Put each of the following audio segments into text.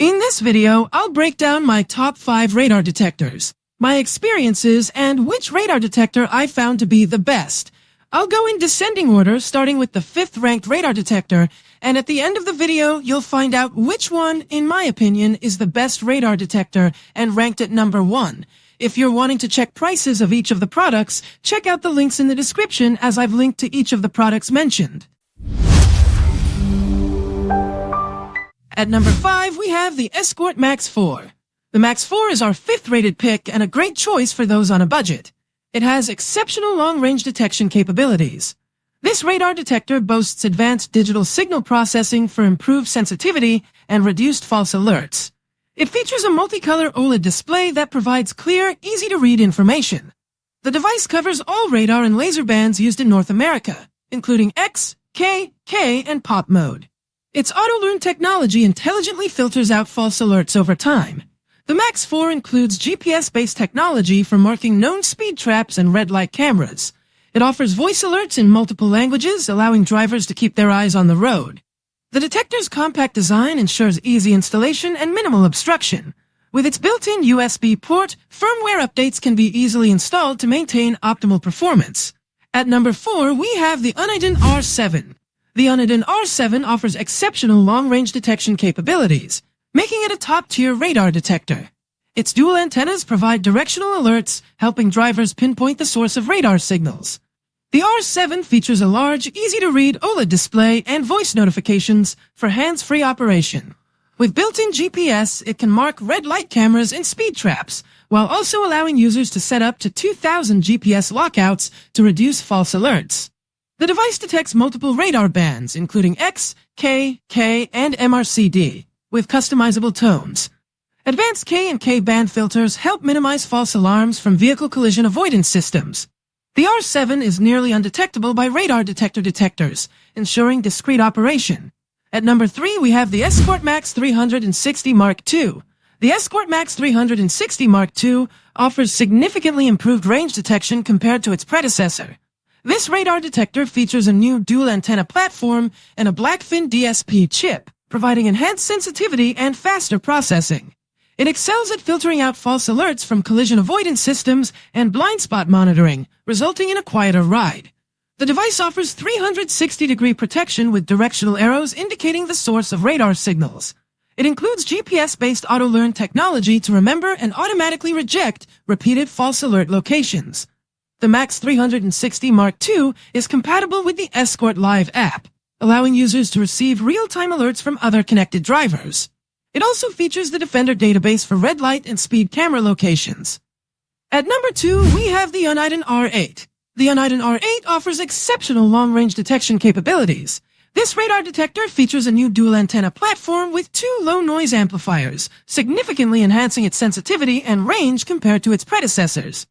In this video, I'll break down my top 5 radar detectors, my experiences, and which radar detector I found to be the best. I'll go in descending order, starting with the 5th ranked radar detector, and at the end of the video, you'll find out which one, in my opinion, is the best radar detector and ranked at number 1. If you're wanting to check prices of each of the products, check out the links in the description as I've linked to each of the products mentioned. At number 5, we have the Escort MAX 4. The MAX 4 is our 5th rated pick and a great choice for those on a budget. It has exceptional long-range detection capabilities. This radar detector boasts advanced digital signal processing for improved sensitivity and reduced false alerts. It features a multicolor OLED display that provides clear, easy-to-read information. The device covers all radar and laser bands used in North America, including X, K, and POP mode. Its auto-learn technology intelligently filters out false alerts over time. The MAX 4 includes GPS-based technology for marking known speed traps and red light cameras. It offers voice alerts in multiple languages, allowing drivers to keep their eyes on the road. The detector's compact design ensures easy installation and minimal obstruction. With its built-in USB port, firmware updates can be easily installed to maintain optimal performance. At number 4, we have the Uniden R7. The Uniden R7 offers exceptional long-range detection capabilities, making it a top-tier radar detector. Its dual antennas provide directional alerts, helping drivers pinpoint the source of radar signals. The R7 features a large, easy-to-read OLED display and voice notifications for hands-free operation. With built-in GPS, it can mark red light cameras and speed traps, while also allowing users to set up to 2,000 GPS lockouts to reduce false alerts. The device detects multiple radar bands, including X, K, and MRCD, with customizable tones. Advanced K and K band filters help minimize false alarms from vehicle collision avoidance systems. The R7 is nearly undetectable by radar detector detectors, ensuring discreet operation. At number 3, we have the Escort MAX 360 Mark II. The Escort MAX 360 Mark II offers significantly improved range detection compared to its predecessor. This radar detector features a new dual antenna platform and a Blackfin DSP chip, providing enhanced sensitivity and faster processing. It excels at filtering out false alerts from collision avoidance systems and blind spot monitoring, resulting in a quieter ride. The device offers 360-degree protection with directional arrows indicating the source of radar signals. It includes GPS-based auto-learn technology to remember and automatically reject repeated false alert locations. The MAX 360 Mark II is compatible with the Escort Live app, allowing users to receive real-time alerts from other connected drivers. It also features the Defender database for red light and speed camera locations. At number 2, we have the Uniden R8. The Uniden R8 offers exceptional long-range detection capabilities. This radar detector features a new dual antenna platform with 2 low-noise amplifiers, significantly enhancing its sensitivity and range compared to its predecessors.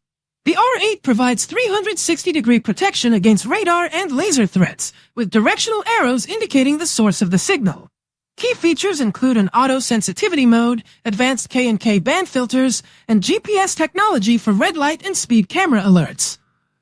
The R8 provides 360-degree protection against radar and laser threats, with directional arrows indicating the source of the signal. Key features include an auto sensitivity mode, advanced K and K band filters, and GPS technology for red light and speed camera alerts.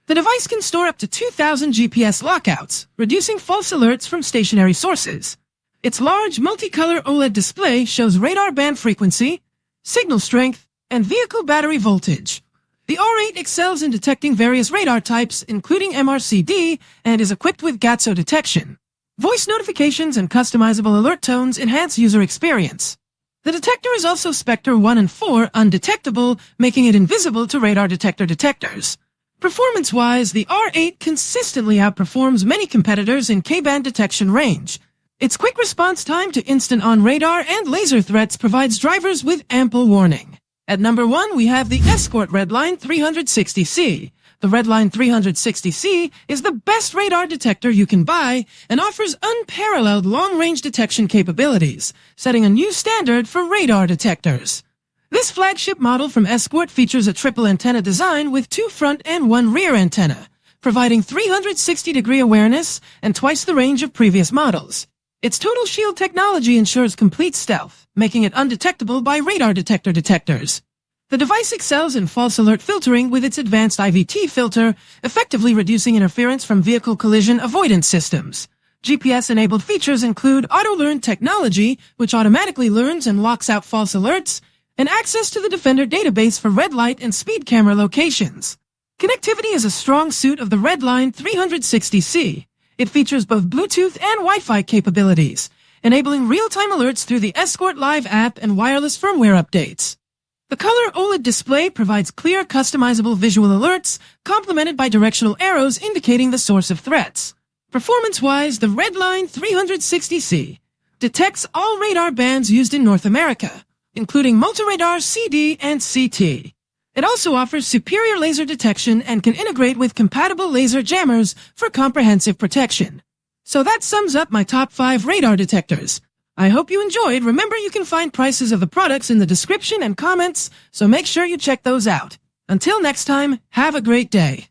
The device can store up to 2,000 GPS lockouts, reducing false alerts from stationary sources. Its large multicolor OLED display shows radar band frequency, signal strength, and vehicle battery voltage. The R8 excels in detecting various radar types, including MRCD, and is equipped with GATSO detection. Voice notifications and customizable alert tones enhance user experience. The detector is also Spectre 1 and 4 undetectable, making it invisible to radar detector detectors. Performance-wise, the R8 consistently outperforms many competitors in K-band detection range. Its quick response time to instant-on radar and laser threats provides drivers with ample warning. At number 1, we have the Escort Redline 360c. The Redline 360c is the best radar detector you can buy and offers unparalleled long-range detection capabilities, setting a new standard for radar detectors. This flagship model from Escort features a triple antenna design with 2 front and 1 rear antenna, providing 360-degree awareness and twice the range of previous models. Its total shield technology ensures complete stealth, making it undetectable by radar detector detectors. The device excels in false alert filtering with its advanced IVT filter, effectively reducing interference from vehicle collision avoidance systems. GPS-enabled features include auto-learn technology, which automatically learns and locks out false alerts, and access to the Defender database for red light and speed camera locations. Connectivity is a strong suit of the Redline 360c. It features both Bluetooth and Wi-Fi capabilities, enabling real-time alerts through the Escort Live app and wireless firmware updates. The color OLED display provides clear, customizable visual alerts, complemented by directional arrows indicating the source of threats. Performance-wise, the Redline 360c detects all radar bands used in North America, including multi-radar CD and CT. It also offers superior laser detection and can integrate with compatible laser jammers for comprehensive protection. So that sums up my top 5 radar detectors. I hope you enjoyed. Remember, you can find prices of the products in the description and comments, so make sure you check those out. Until next time, have a great day.